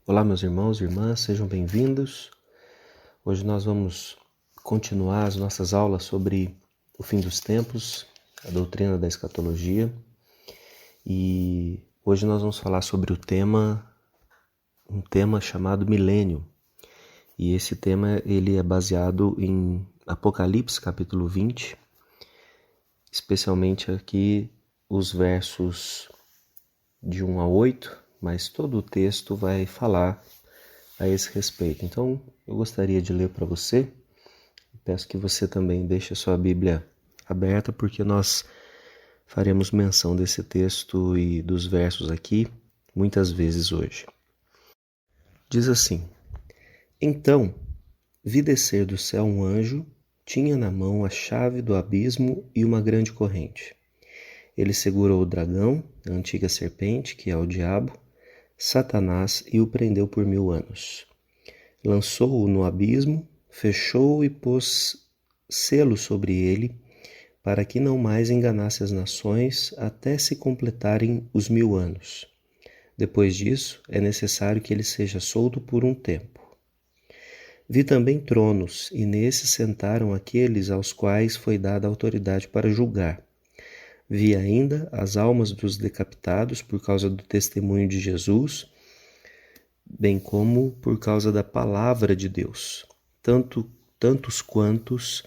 Olá, meus irmãos e irmãs, sejam bem-vindos. Hoje nós vamos continuar as nossas aulas sobre o fim dos tempos, a doutrina da escatologia. E hoje nós vamos falar sobre um tema chamado milênio. E esse tema ele é baseado em Apocalipse, capítulo 20, especialmente aqui os versos de 1 a 8, mas todo o texto vai falar a esse respeito. Então, eu gostaria de ler para você. Peço que você também deixe a sua Bíblia aberta, porque nós faremos menção desse texto e dos versos aqui muitas vezes hoje. Diz assim: Então, vi descer do céu um anjo, tinha na mão a chave do abismo e uma grande corrente. Ele segurou o dragão, a antiga serpente, que é o diabo, Satanás, e o prendeu por 1000 anos. Lançou-o no abismo, fechou-o e pôs selo sobre ele, para que não mais enganasse as nações até se completarem os 1000 anos. Depois disso, é necessário que ele seja solto por um tempo. Vi também tronos, e nesses sentaram aqueles aos quais foi dada autoridade para julgar. Vi ainda as almas dos decapitados por causa do testemunho de Jesus, bem como por causa da palavra de Deus. Tantos quantos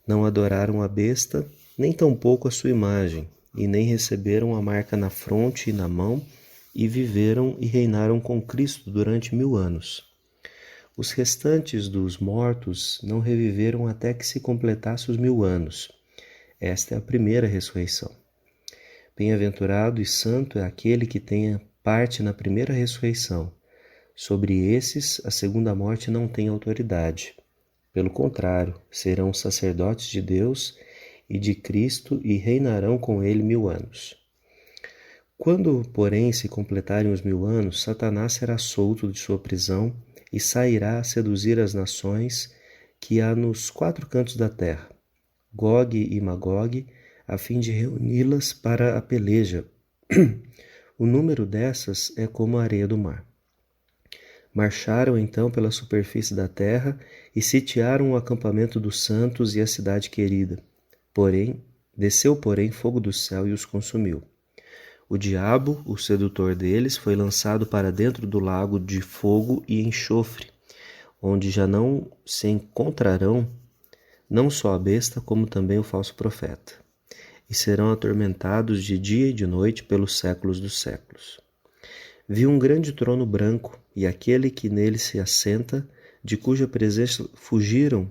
não adoraram a besta, nem tampouco a sua imagem, e nem receberam a marca na fronte e na mão, e viveram e reinaram com Cristo durante 1000 anos. Os restantes dos mortos não reviveram até que se completasse os 1000 anos. Esta é a primeira ressurreição. Bem-aventurado e santo é aquele que tenha parte na primeira ressurreição. Sobre esses, a segunda morte não tem autoridade. Pelo contrário, serão sacerdotes de Deus e de Cristo e reinarão com ele 1000 anos. Quando, porém, se completarem os 1000 anos, Satanás será solto de sua prisão e sairá a seduzir as nações que há nos 4 cantos da terra, Gog e Magog, a fim de reuni-las para a peleja. O número dessas é como a areia do mar. Marcharam então pela superfície da terra e sitiaram o acampamento dos santos e a cidade querida. Desceu fogo do céu e os consumiu. O diabo, o sedutor deles, foi lançado para dentro do lago de fogo e enxofre, onde já não se encontrarão não só a besta, como também o falso profeta, e serão atormentados de dia e de noite pelos séculos dos séculos. Vi um grande trono branco, e aquele que nele se assenta, de cuja presença fugiram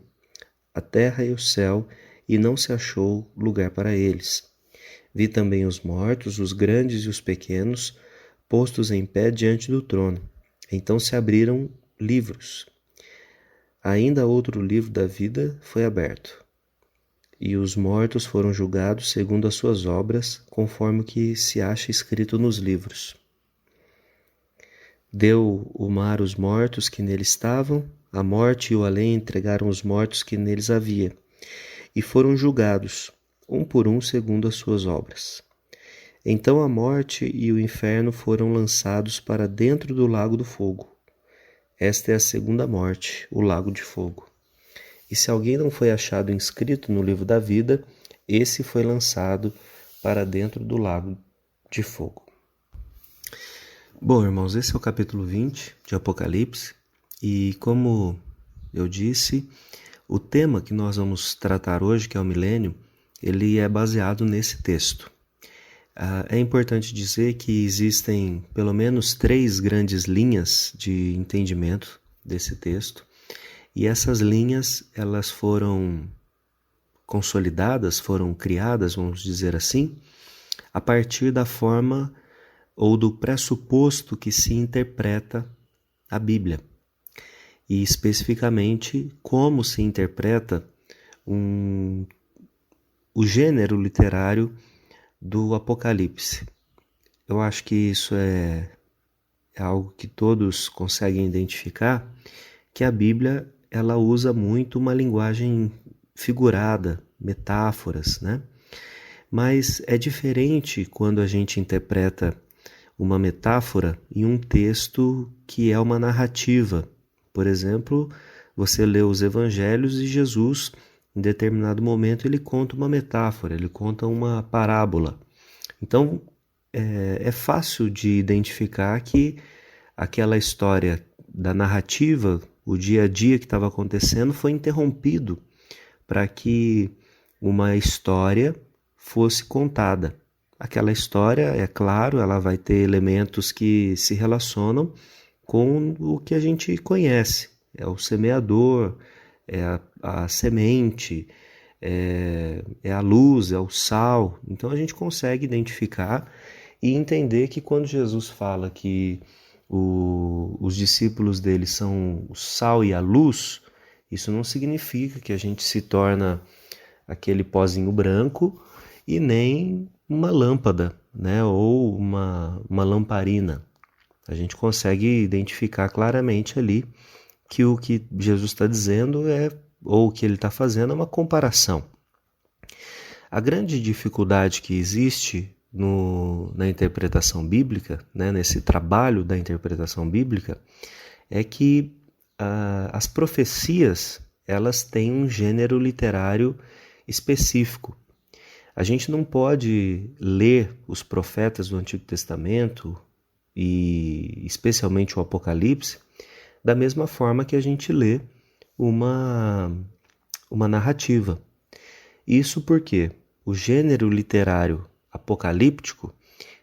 a terra e o céu, e não se achou lugar para eles. Vi também os mortos, os grandes e os pequenos, postos em pé diante do trono. Então se abriram livros. Ainda outro livro da vida foi aberto. E os mortos foram julgados segundo as suas obras, conforme o que se acha escrito nos livros. Deu o mar os mortos que nele estavam, a morte e o além entregaram os mortos que neles havia, e foram julgados, um por um segundo as suas obras. Então a morte e o inferno foram lançados para dentro do lago do fogo. Esta é a segunda morte, o lago de fogo. E se alguém não foi achado inscrito no livro da vida, esse foi lançado para dentro do lago de fogo. Bom, irmãos, esse é o capítulo 20 de Apocalipse, e como eu disse, o tema que nós vamos tratar hoje, que é o milênio, ele é baseado nesse texto. É importante dizer que existem pelo menos 3 grandes linhas de entendimento desse texto, e essas linhas elas foram consolidadas, foram criadas, vamos dizer assim, a partir da forma ou do pressuposto que se interpreta a Bíblia, e especificamente como se interpreta o gênero literário do Apocalipse. Eu acho que isso é algo que todos conseguem identificar, que a Bíblia ela usa muito uma linguagem figurada, metáforas, né? Mas é diferente quando a gente interpreta uma metáfora em um texto que é uma narrativa. Por exemplo, você lê os evangelhos e Jesus, em determinado momento, ele conta uma metáfora, ele conta uma parábola. Então, é fácil de identificar que aquela história da narrativa, o dia a dia que estava acontecendo, foi interrompido para que uma história fosse contada. Aquela história, é claro, ela vai ter elementos que se relacionam com o que a gente conhece. É o semeador, é a semente, é a luz, é o sal. Então a gente consegue identificar e entender que quando Jesus fala que os discípulos dele são o sal e a luz, isso não significa que a gente se torna aquele pozinho branco e nem uma lâmpada, né, ou uma lamparina. A gente consegue identificar claramente ali que o que Jesus está dizendo ou o que ele está fazendo é uma comparação. A grande dificuldade que existe na interpretação bíblica, né, nesse trabalho da interpretação bíblica, é que as profecias elas têm um gênero literário específico. A gente não pode ler os profetas do Antigo Testamento e especialmente o Apocalipse da mesma forma que a gente lê uma narrativa. Isso porque o gênero literário apocalíptico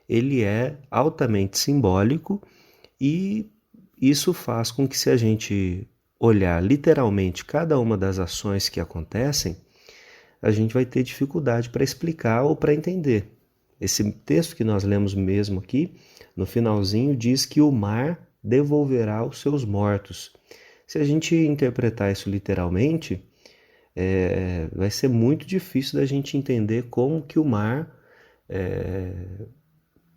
ele é altamente simbólico e isso faz com que, se a gente olhar literalmente cada uma das ações que acontecem, a gente vai ter dificuldade para explicar ou para entender. Esse texto que nós lemos mesmo aqui, no finalzinho, diz que o mar devolverá os seus mortos. Se a gente interpretar isso literalmente, vai ser muito difícil da gente entender como que o mar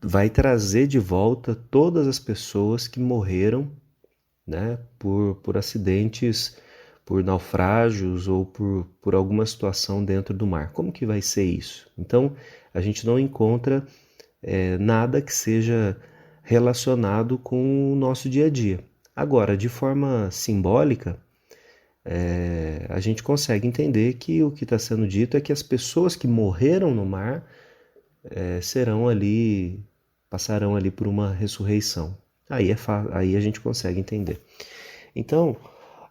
vai trazer de volta todas as pessoas que morreram, né, por acidentes, por naufrágios ou por alguma situação dentro do mar. Como que vai ser isso? Então, a gente não encontra nada que seja relacionado com o nosso dia a dia. Agora, de forma simbólica, a gente consegue entender que o que está sendo dito é que as pessoas que morreram no mar passarão ali por uma ressurreição. Aí a gente consegue entender. Então,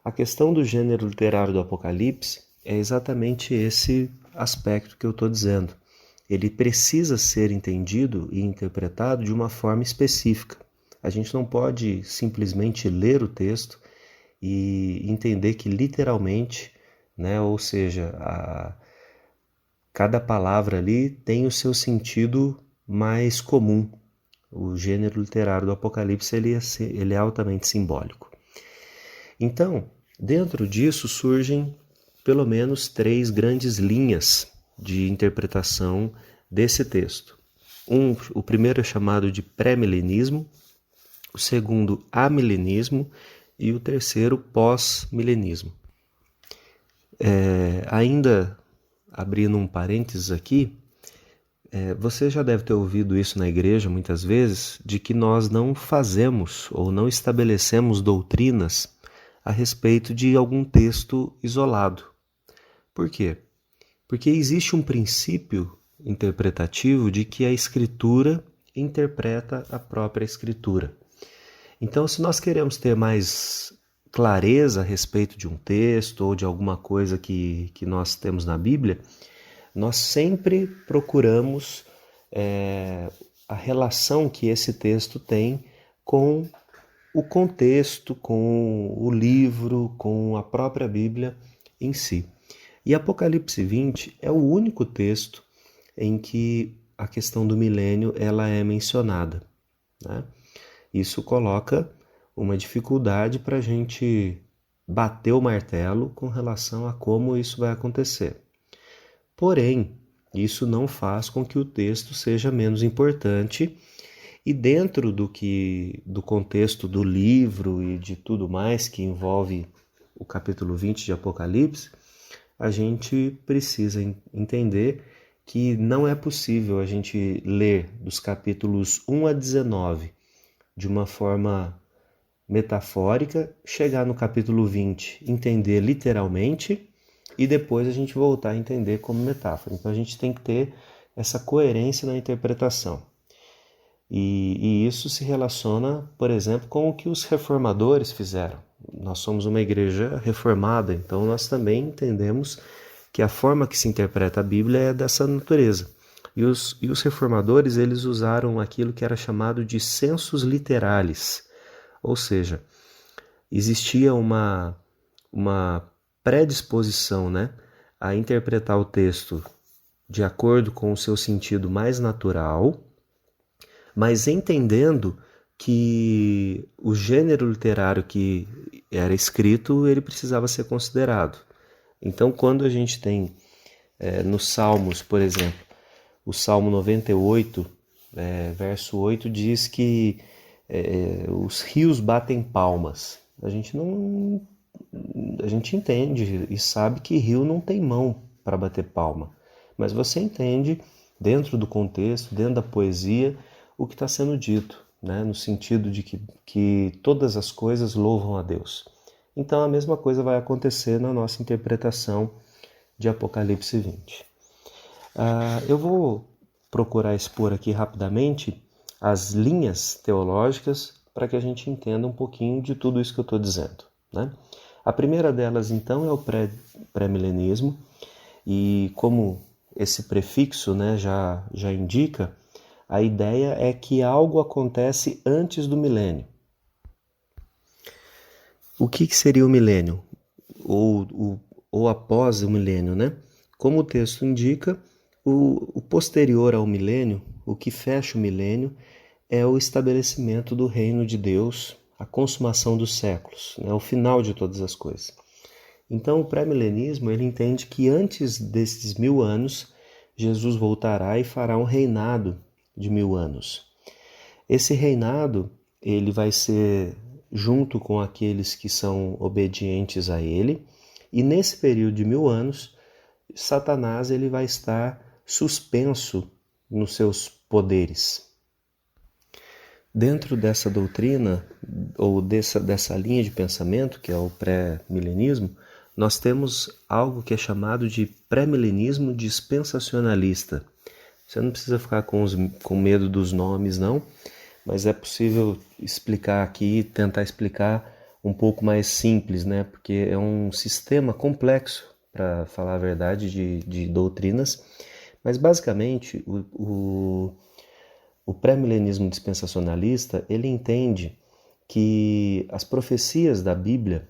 a questão do gênero literário do Apocalipse é exatamente esse aspecto que eu estou dizendo. Ele precisa ser entendido e interpretado de uma forma específica. A gente não pode simplesmente ler o texto e entender que literalmente, né, ou seja, cada palavra ali tem o seu sentido mais comum. O gênero literário do Apocalipse ele é altamente simbólico. Então, dentro disso surgem pelo menos 3 grandes linhas de interpretação desse texto. O primeiro é chamado de pré-milenismo, o segundo, amilenismo, e o terceiro, pós-milenismo. Ainda abrindo um parênteses aqui, você já deve ter ouvido isso na igreja muitas vezes, de que nós não fazemos ou não estabelecemos doutrinas a respeito de algum texto isolado. Por quê? Porque existe um princípio interpretativo de que a Escritura interpreta a própria Escritura. Então, se nós queremos ter mais clareza a respeito de um texto ou de alguma coisa que nós temos na Bíblia, nós sempre procuramos a relação que esse texto tem com o contexto, com o livro, com a própria Bíblia em si. E Apocalipse 20 é o único texto em que a questão do milênio ela é mencionada, né? Isso coloca uma dificuldade para a gente bater o martelo com relação a como isso vai acontecer. Porém, isso não faz com que o texto seja menos importante e dentro do contexto do livro e de tudo mais que envolve o capítulo 20 de Apocalipse, a gente precisa entender que não é possível a gente ler dos capítulos 1 a 19 de uma forma metafórica, chegar no capítulo 20, entender literalmente e depois a gente voltar a entender como metáfora. Então a gente tem que ter essa coerência na interpretação. E isso se relaciona, por exemplo, com o que os reformadores fizeram. Nós somos uma igreja reformada, então nós também entendemos que a forma que se interpreta a Bíblia é dessa natureza. E os reformadores, eles usaram aquilo que era chamado de sensus literalis, ou seja, existia uma predisposição, né, a interpretar o texto de acordo com o seu sentido mais natural, mas entendendo que o gênero literário que era escrito, ele precisava ser considerado. Então, quando a gente tem nos Salmos, por exemplo, o Salmo 98, verso 8, diz que os rios batem palmas. A gente entende e sabe que rio não tem mão para bater palma, mas você entende, dentro do contexto, dentro da poesia, o que está sendo dito, né? No sentido de que todas as coisas louvam a Deus. Então a mesma coisa vai acontecer na nossa interpretação de Apocalipse 20. Eu vou procurar expor aqui rapidamente as linhas teológicas para que a gente entenda um pouquinho de tudo isso que eu estou dizendo, né? A primeira delas, então, é o pré-milenismo, e como esse prefixo, né, já indica, a ideia é que algo acontece antes do milênio. O que seria o milênio? Ou após o milênio, né? Como o texto indica, o posterior ao milênio, o que fecha o milênio, é o estabelecimento do reino de Deus, a consumação dos séculos, né? O final de todas as coisas. Então o pré-milenismo, ele entende que antes desses 1000 anos, Jesus voltará e fará um reinado de 1000 anos. Esse reinado, ele vai ser junto com aqueles que são obedientes a ele, e nesse período de 1000 anos, Satanás ele vai estar suspenso nos seus poderes. Dentro dessa doutrina, ou dessa linha de pensamento, que é o pré-milenismo, nós temos algo que é chamado de pré-milenismo dispensacionalista. Você não precisa ficar com medo dos nomes, não, mas é possível explicar aqui, tentar explicar um pouco mais simples, né? Porque é um sistema complexo, para falar a verdade, de doutrinas, mas basicamente o pré-milenismo dispensacionalista, ele entende que as profecias da Bíblia,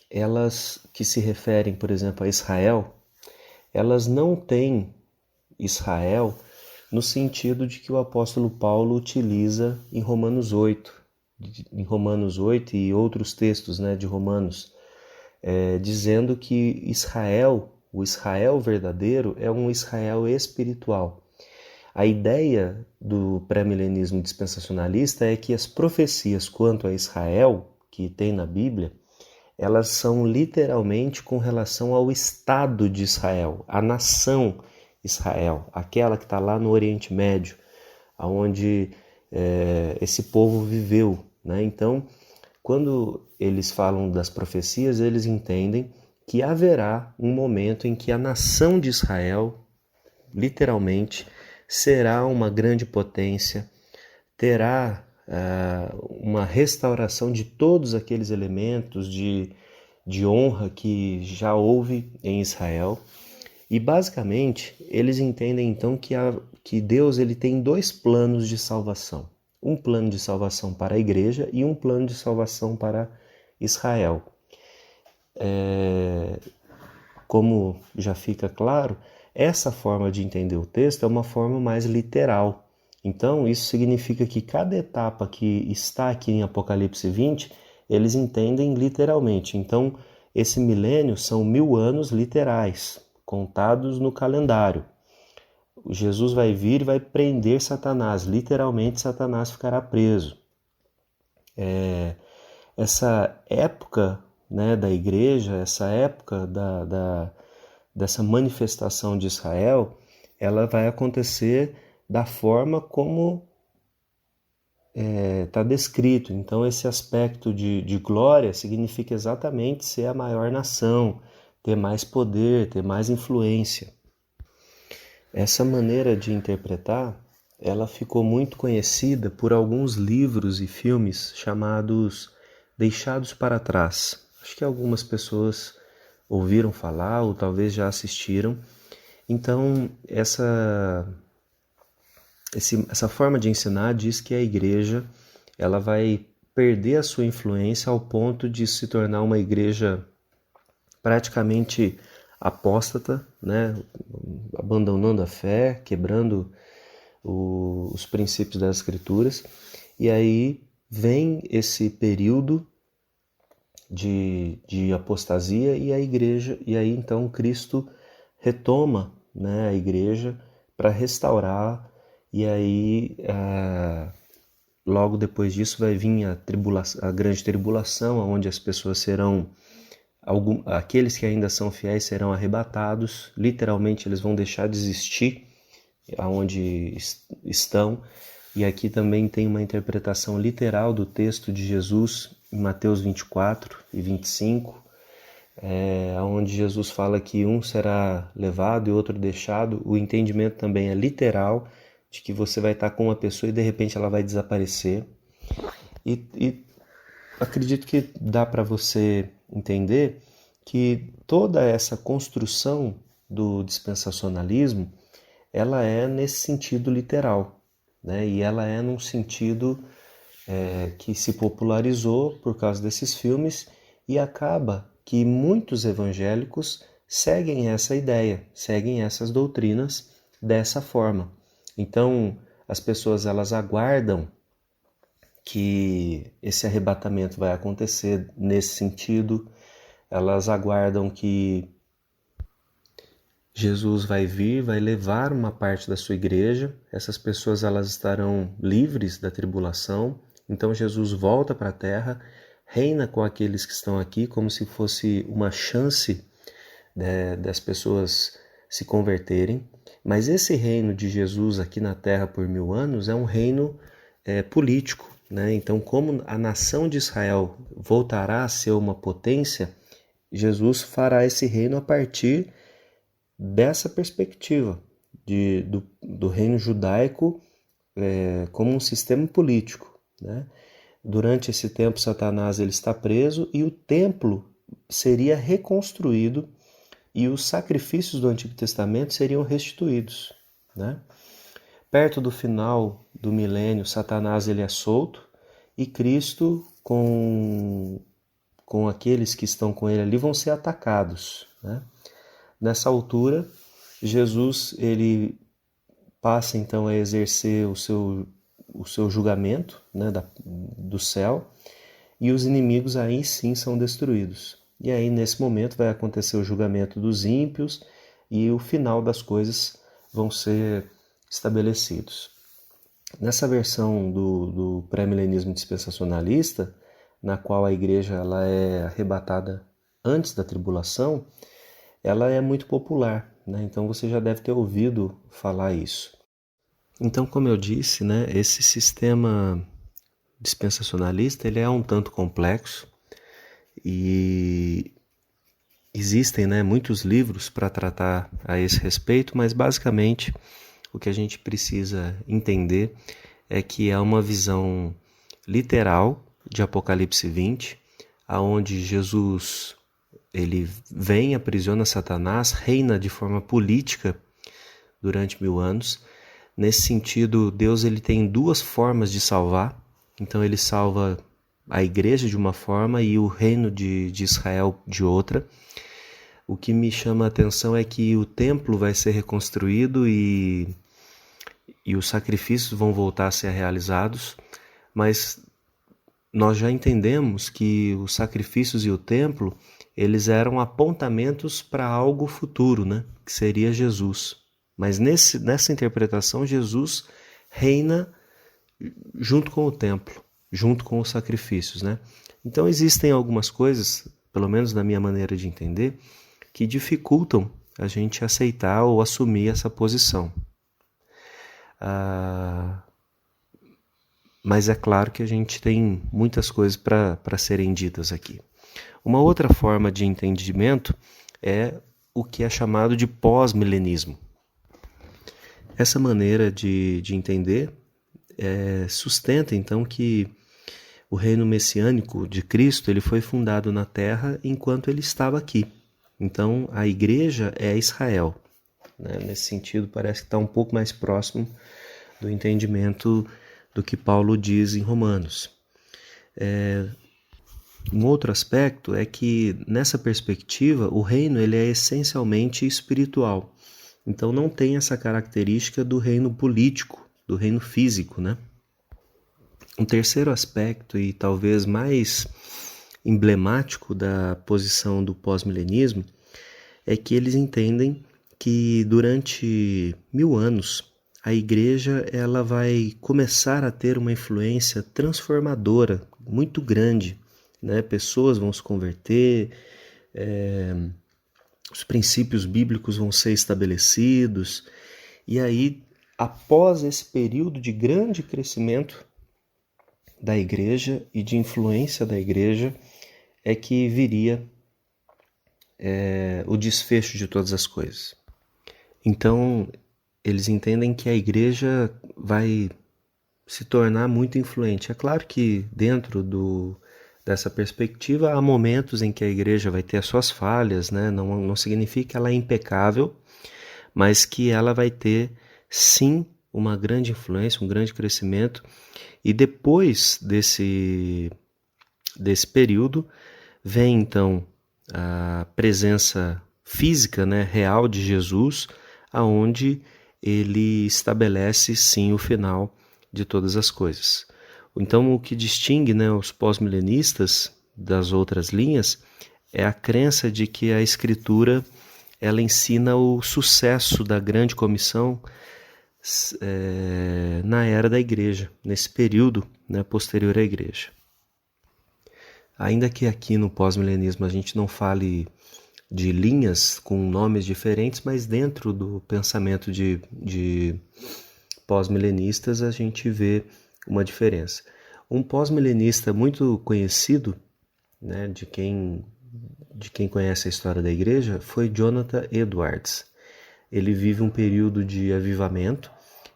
elas que se referem, por exemplo, a Israel, elas não têm Israel no sentido de que o apóstolo Paulo utiliza em Romanos 8 e outros textos, né, de Romanos, dizendo que Israel, o Israel verdadeiro, é um Israel espiritual. A ideia do pré-milenismo dispensacionalista é que as profecias quanto a Israel, que tem na Bíblia, elas são literalmente com relação ao Estado de Israel, a nação Israel, aquela que está lá no Oriente Médio, onde esse povo viveu, né? Então, quando eles falam das profecias, eles entendem que haverá um momento em que a nação de Israel, literalmente, será uma grande potência, terá uma restauração de todos aqueles elementos de honra que já houve em Israel. E basicamente eles entendem então que Deus ele tem dois planos de salvação. Um plano de salvação para a igreja e um plano de salvação para Israel. Como já fica claro, essa forma de entender o texto é uma forma mais literal. Então isso significa que cada etapa que está aqui em Apocalipse 20, eles entendem literalmente. Então esse milênio são 1000 anos literais, contados no calendário. Jesus vai vir e vai prender Satanás, literalmente Satanás ficará preso. Essa época, né, da igreja, essa época dessa manifestação de Israel, ela vai acontecer da forma como está descrito. Então, esse aspecto de glória significa exatamente ser a maior nação, ter mais poder, ter mais influência. Essa maneira de interpretar, ela ficou muito conhecida por alguns livros e filmes chamados Deixados para Trás. Acho que algumas pessoas ouviram falar ou talvez já assistiram. Então, essa forma de ensinar diz que a igreja ela vai perder a sua influência ao ponto de se tornar uma igreja praticamente apóstata, né? Abandonando a fé, quebrando os princípios das escrituras. E aí vem esse período de apostasia e a igreja, e aí então Cristo retoma, né, a igreja para restaurar, e aí logo depois disso vai vir a grande tribulação, onde as pessoas serão, aqueles que ainda são fiéis serão arrebatados, literalmente eles vão deixar de existir aonde estão. E aqui também tem uma interpretação literal do texto de Jesus em Mateus 24 e 25, onde Jesus fala que um será levado e outro deixado. O entendimento também é literal, de que você vai estar com uma pessoa e de repente ela vai desaparecer. E acredito que dá para você entender que toda essa construção do dispensacionalismo, ela é nesse sentido literal, né? E ela é num sentido que se popularizou por causa desses filmes, e acaba que muitos evangélicos seguem essa ideia, seguem essas doutrinas dessa forma. Então, as pessoas elas aguardam que esse arrebatamento vai acontecer nesse sentido, elas aguardam que Jesus vai vir, vai levar uma parte da sua igreja, essas pessoas elas estarão livres da tribulação, então Jesus volta para a terra, reina com aqueles que estão aqui, como se fosse uma chance das pessoas se converterem. Mas esse reino de Jesus aqui na terra por 1000 anos é um reino político, né? Então, como a nação de Israel voltará a ser uma potência, Jesus fará esse reino a partir dessa perspectiva do reino judaico como um sistema político, né? Durante esse tempo, Satanás ele está preso e o templo seria reconstruído e os sacrifícios do Antigo Testamento seriam restituídos, né? Perto do final do milênio, Satanás ele é solto e Cristo com aqueles que estão com ele ali vão ser atacados, né? Nessa altura, Jesus ele passa então a exercer o seu julgamento, né, do céu, e os inimigos aí sim são destruídos. E aí nesse momento vai acontecer o julgamento dos ímpios e o final das coisas vão ser estabelecidos. Nessa versão do pré-milenismo dispensacionalista, na qual a igreja ela é arrebatada antes da tribulação, ela é muito popular, né? Então você já deve ter ouvido falar isso. Então, como eu disse, né, esse sistema dispensacionalista ele é um tanto complexo e existem, né, muitos livros para tratar a esse respeito, mas basicamente o que a gente precisa entender é que é uma visão literal de Apocalipse 20, aonde Jesus ele vem, aprisiona Satanás, reina de forma política durante 1000 anos. Nesse sentido, Deus ele tem duas formas de salvar. Então ele salva a igreja de uma forma e o reino de Israel de outra. O que me chama a atenção é que o templo vai ser reconstruído e os sacrifícios vão voltar a ser realizados, mas nós já entendemos que os sacrifícios e o templo eles eram apontamentos para algo futuro, né? Que seria Jesus. Mas nessa interpretação, Jesus reina junto com o templo, junto com os sacrifícios, né? Então existem algumas coisas, pelo menos na minha maneira de entender, que dificultam a gente aceitar ou assumir essa posição. Mas é claro que a gente tem muitas coisas para serem ditas aqui. Uma outra forma de entendimento é o que é chamado de pós-milenismo. Essa maneira de entender sustenta então que o reino messiânico de Cristo ele foi fundado na terra enquanto ele estava aqui. Então a igreja é Israel. Né? Nesse sentido parece que está um pouco mais próximo do entendimento do que Paulo diz em Romanos. Um outro aspecto é que nessa perspectiva o reino ele é essencialmente espiritual. Então não tem essa característica do reino político, do reino físico, né? Um terceiro aspecto e talvez mais emblemático da posição do pós-milenismo é que eles entendem que durante 1000 anos a igreja ela vai começar a ter uma influência transformadora muito grande, né? Pessoas vão se converter, os princípios bíblicos vão ser estabelecidos, e aí, após esse período de grande crescimento da igreja e de influência da igreja, é que viria o desfecho de todas as coisas. Então, eles entendem que a igreja vai se tornar muito influente. É claro que dentro dessa perspectiva há momentos em que a igreja vai ter as suas falhas, né? Não significa que ela é impecável, mas que ela vai ter sim uma grande influência, um grande crescimento. E depois desse período vem então a presença física, né, real de Jesus, aonde ele estabelece sim o final de todas as coisas. Então o que distingue, né, os pós-milenistas das outras linhas é a crença de que a Escritura ela ensina o sucesso da grande comissão na era da igreja, nesse período, né, posterior à igreja. Ainda que aqui no pós-milenismo a gente não fale de linhas com nomes diferentes, mas dentro do pensamento de pós-milenistas a gente vê uma diferença. Um pós-milenista muito conhecido, né, de quem conhece a história da igreja, foi Jonathan Edwards. Ele vive um período de avivamento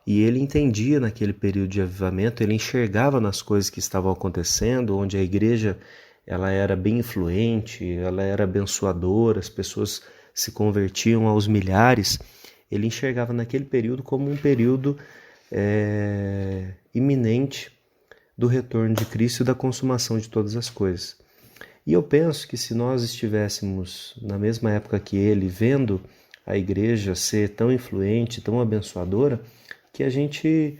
e ele entendia naquele período de avivamento, ele enxergava nas coisas que estavam acontecendo, onde a igreja ela era bem influente, ela era abençoadora, as pessoas se convertiam aos milhares. Ele enxergava naquele período como um período iminente do retorno de Cristo e da consumação de todas as coisas. E eu penso que se nós estivéssemos na mesma época que ele, vendo a igreja ser tão influente, tão abençoadora, que a gente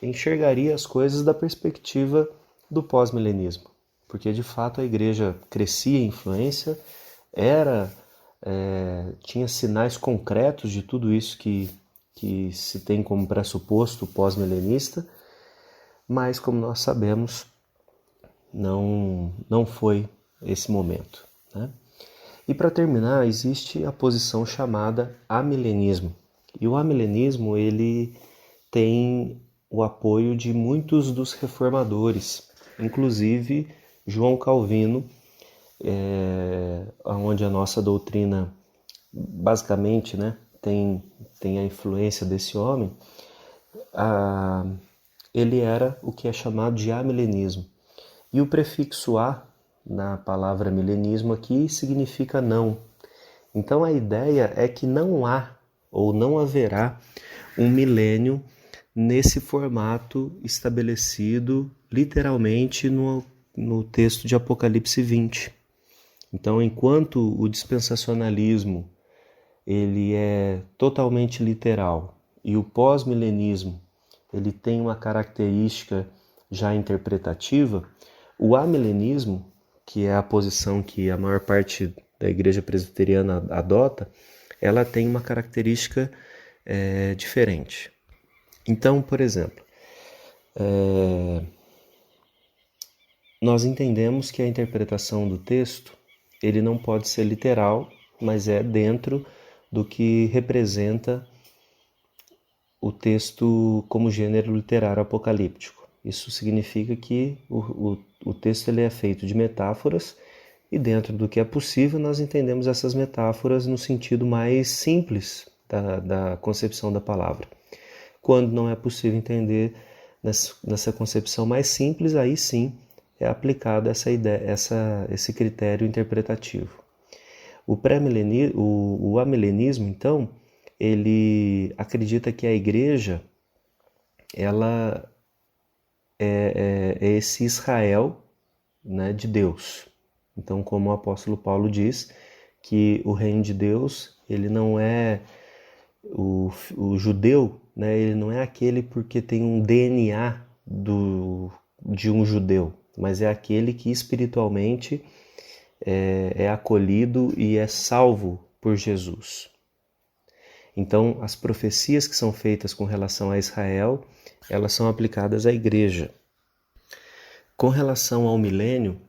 enxergaria as coisas da perspectiva do pós-milenismo. Porque de fato a igreja crescia em influência, tinha sinais concretos de tudo isso que se tem como pressuposto pós-milenista, mas como nós sabemos, não foi esse momento, né? E para terminar, existe a posição chamada amilenismo. E o amilenismo ele tem o apoio de muitos dos reformadores, inclusive João Calvino, onde a nossa doutrina basicamente, né, tem a influência desse homem. Ele era o que é chamado de amilenismo. E o prefixo a na palavra milenismo aqui significa não. Então a ideia é que não há ou não haverá um milênio nesse formato estabelecido literalmente no texto de Apocalipse 20. Então, enquanto o dispensacionalismo ele é totalmente literal e o pós-milenismo ele tem uma característica já interpretativa, o amilenismo, que é a posição que a maior parte da igreja presbiteriana adota, ela tem uma característica diferente. Então, por exemplo, nós entendemos que a interpretação do texto ele não pode ser literal, mas é dentro do que representa o texto como gênero literário apocalíptico. Isso significa que o texto ele é feito de metáforas e dentro do que é possível nós entendemos essas metáforas no sentido mais simples da concepção da palavra. Quando não é possível entender nessa concepção mais simples, aí sim é aplicado esse critério interpretativo. O amilenismo, então, ele acredita que a igreja ela é esse Israel, né, de Deus. Então, como o apóstolo Paulo diz, que o reino de Deus, ele não é o judeu, né, ele não é aquele porque tem um DNA de um judeu, mas é aquele que espiritualmente é acolhido e é salvo por Jesus. Então, as profecias que são feitas com relação a Israel, elas são aplicadas à igreja. Com relação ao milênio,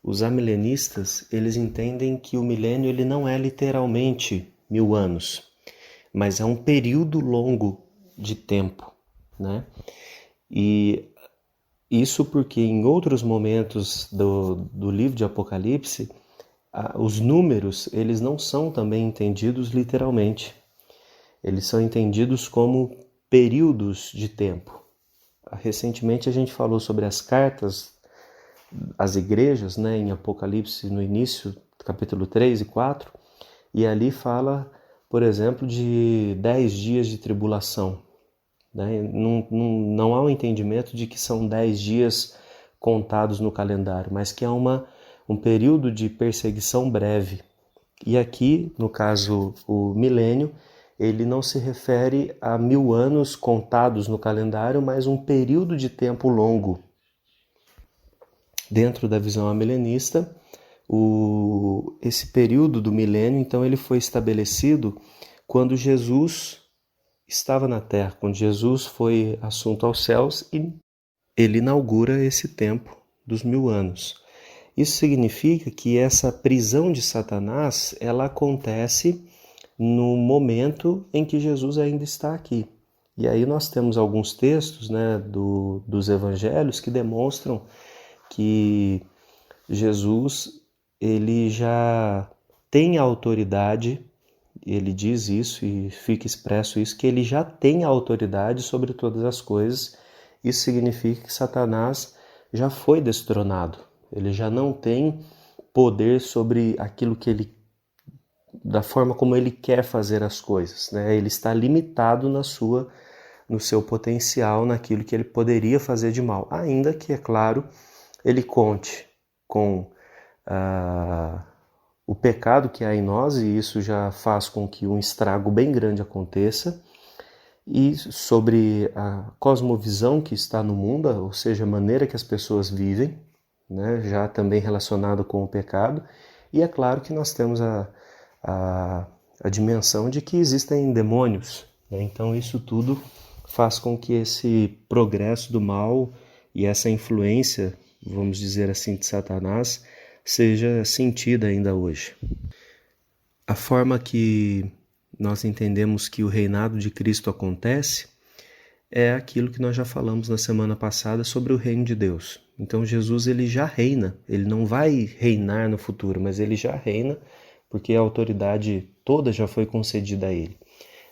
os amilenistas, eles entendem que o milênio ele não é literalmente 1000 anos, mas é um período longo de tempo, né? E isso porque em outros momentos do livro de Apocalipse, os números eles não são também entendidos literalmente. Eles são entendidos como períodos de tempo. Recentemente a gente falou sobre as cartas às igrejas, né, em Apocalipse no início, capítulo 3 e 4, e ali fala, por exemplo, de 10 dias de tribulação. Né? Não há um entendimento de que são 10 dias contados no calendário, mas que é um período de perseguição breve. E aqui, no caso, o milênio, ele não se refere a 1000 anos contados no calendário, mas um período de tempo longo. Dentro da visão amilenista, esse período do milênio, então, ele foi estabelecido quando Jesus estava na Terra, quando Jesus foi assunto aos céus e ele inaugura esse tempo dos 1000 anos. Isso significa que essa prisão de Satanás, ela acontece no momento em que Jesus ainda está aqui. E aí nós temos alguns textos, né, dos evangelhos que demonstram que Jesus ele já tem a autoridade, ele diz isso e fica expresso isso, que ele já tem a autoridade sobre todas as coisas. Isso significa que Satanás já foi destronado, ele já não tem poder sobre aquilo que da forma como ele quer fazer as coisas, né? Ele está limitado no seu potencial, naquilo que ele poderia fazer de mal, ainda que, é claro, ele conte com o pecado que há em nós, e isso já faz com que um estrago bem grande aconteça, e sobre a cosmovisão que está no mundo, ou seja, a maneira que as pessoas vivem, né, já também relacionado com o pecado, e é claro que nós temos a dimensão de que existem demônios, né? Então isso tudo faz com que esse progresso do mal e essa influência, vamos dizer assim, de Satanás, seja sentida ainda hoje. A forma que nós entendemos que o reinado de Cristo acontece é aquilo que nós já falamos na semana passada sobre o reino de Deus. Então Jesus ele já reina, ele não vai reinar no futuro, mas ele já reina porque a autoridade toda já foi concedida a ele.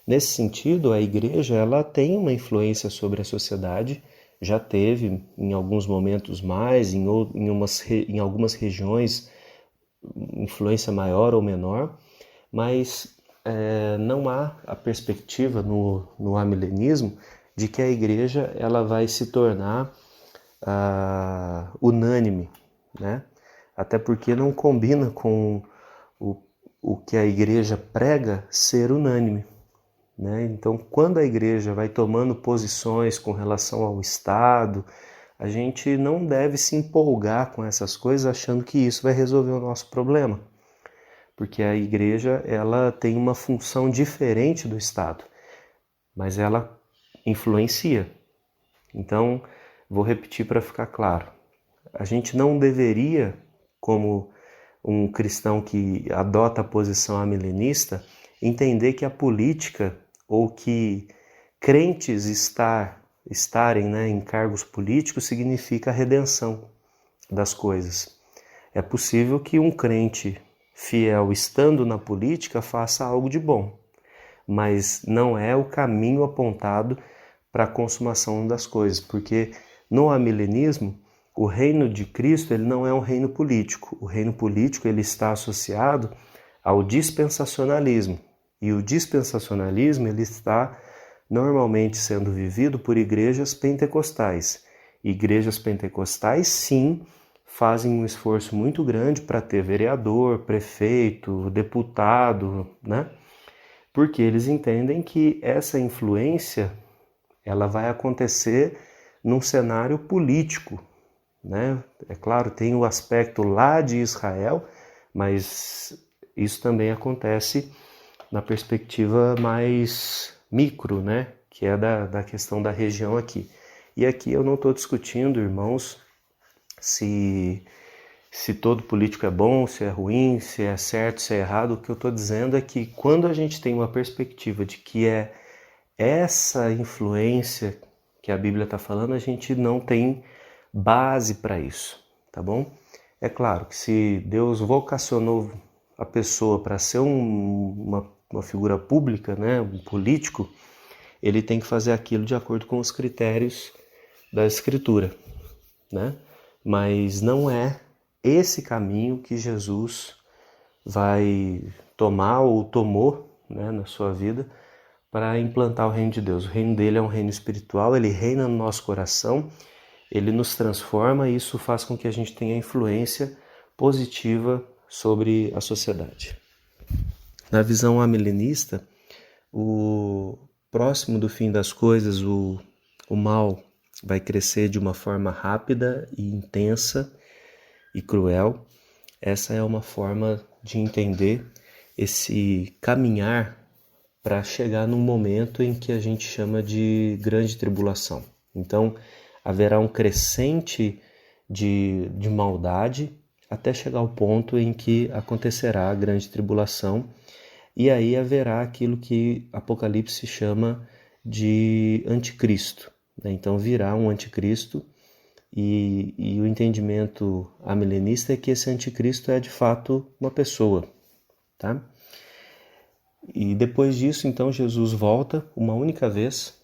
Nesse sentido, a igreja ela tem uma influência sobre a sociedade, já teve em alguns momentos mais, em algumas regiões influência maior ou menor, mas não há a perspectiva no amilenismo de que a igreja ela vai se tornar unânime, né? Até porque não combina com o que a igreja prega ser unânime, né? Então, quando a igreja vai tomando posições com relação ao Estado, a gente não deve se empolgar com essas coisas achando que isso vai resolver o nosso problema, porque a igreja ela tem uma função diferente do Estado, mas ela influencia. Então, vou repetir para ficar claro. A gente não deveria, como um cristão que adota a posição amilenista, entender que a política, ou que crentes estarem, né, em cargos políticos, significa a redenção das coisas. É possível que um crente fiel, estando na política, faça algo de bom, mas não é o caminho apontado para a consumação das coisas, porque no amilenismo, o reino de Cristo ele não é um reino político. O reino político ele está associado ao dispensacionalismo, e o dispensacionalismo ele está normalmente sendo vivido por igrejas pentecostais. Igrejas pentecostais, sim, fazem um esforço muito grande para ter vereador, prefeito, deputado, né? Porque eles entendem que essa influência ela vai acontecer num cenário político, né? É claro, tem o aspecto lá de Israel, mas isso também acontece na perspectiva mais micro, né? Que é da questão da região aqui. E aqui eu não estou discutindo, irmãos, se todo político é bom, se é ruim, se é certo, se é errado. O que eu estou dizendo é que quando a gente tem uma perspectiva de que é essa influência que a Bíblia está falando, a gente não tem base para isso, tá bom? É claro que se Deus vocacionou a pessoa para ser uma figura pública, né, um político, ele tem que fazer aquilo de acordo com os critérios da Escritura, né? Mas não é esse caminho que Jesus vai tomar ou tomou, né, na sua vida para implantar o reino de Deus. O reino dele é um reino espiritual, ele reina no nosso coração, ele nos transforma e isso faz com que a gente tenha influência positiva sobre a sociedade. Na visão amilenista, o próximo do fim das coisas, o mal vai crescer de uma forma rápida e intensa e cruel. Essa é uma forma de entender esse caminhar para chegar num momento em que a gente chama de grande tribulação. Então, haverá um crescente de maldade até chegar ao ponto em que acontecerá a grande tribulação, e aí haverá aquilo que Apocalipse chama de anticristo. Então virá um anticristo, e o entendimento amilenista é que esse anticristo é de fato uma pessoa, tá? E depois disso, então, Jesus volta uma única vez.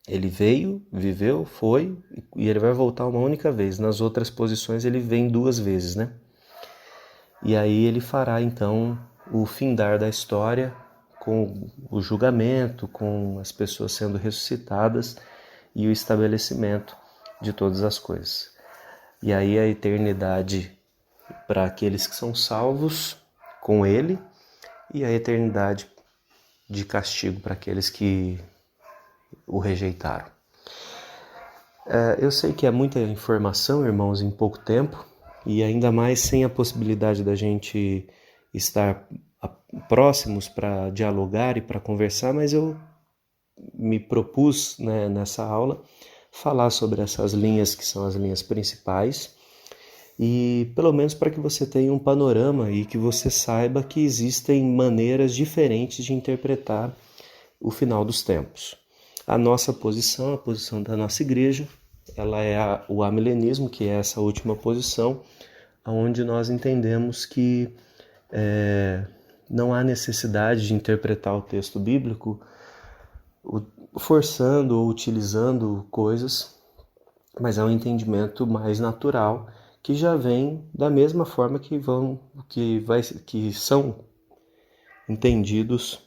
Ele veio, viveu, foi, e ele vai voltar uma única vez. Nas outras posições ele vem 2 vezes, né? E aí ele fará, então, o findar da história com o julgamento, com as pessoas sendo ressuscitadas e o estabelecimento de todas as coisas. E aí a eternidade para aqueles que são salvos com ele, e a eternidade de castigo para aqueles que o rejeitaram. Eu sei que é muita informação, irmãos, em pouco tempo, e ainda mais sem a possibilidade da gente estar próximos para dialogar e para conversar, mas eu me propus, né, nessa aula falar sobre essas linhas que são as linhas principais, e pelo menos para que você tenha um panorama e que você saiba que existem maneiras diferentes de interpretar o final dos tempos. A nossa posição, a posição da nossa igreja, ela é o amilenismo, que é essa última posição, onde nós entendemos que não há necessidade de interpretar o texto bíblico forçando ou utilizando coisas, mas é um entendimento mais natural que já vem da mesma forma que são entendidos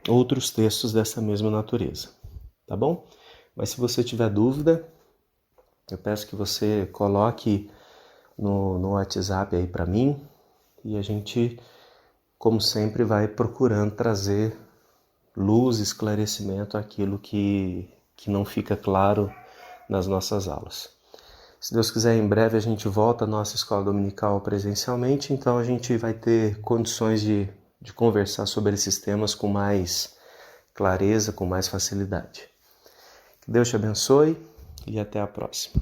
outros textos dessa mesma natureza, tá bom? Mas se você tiver dúvida, eu peço que você coloque no WhatsApp aí para mim, e a gente, como sempre, vai procurando trazer luz, esclarecimento àquilo que não fica claro nas nossas aulas. Se Deus quiser, em breve a gente volta à nossa escola dominical presencialmente, então a gente vai ter condições de conversar sobre esses temas com mais clareza, com mais facilidade. Que Deus te abençoe e até a próxima.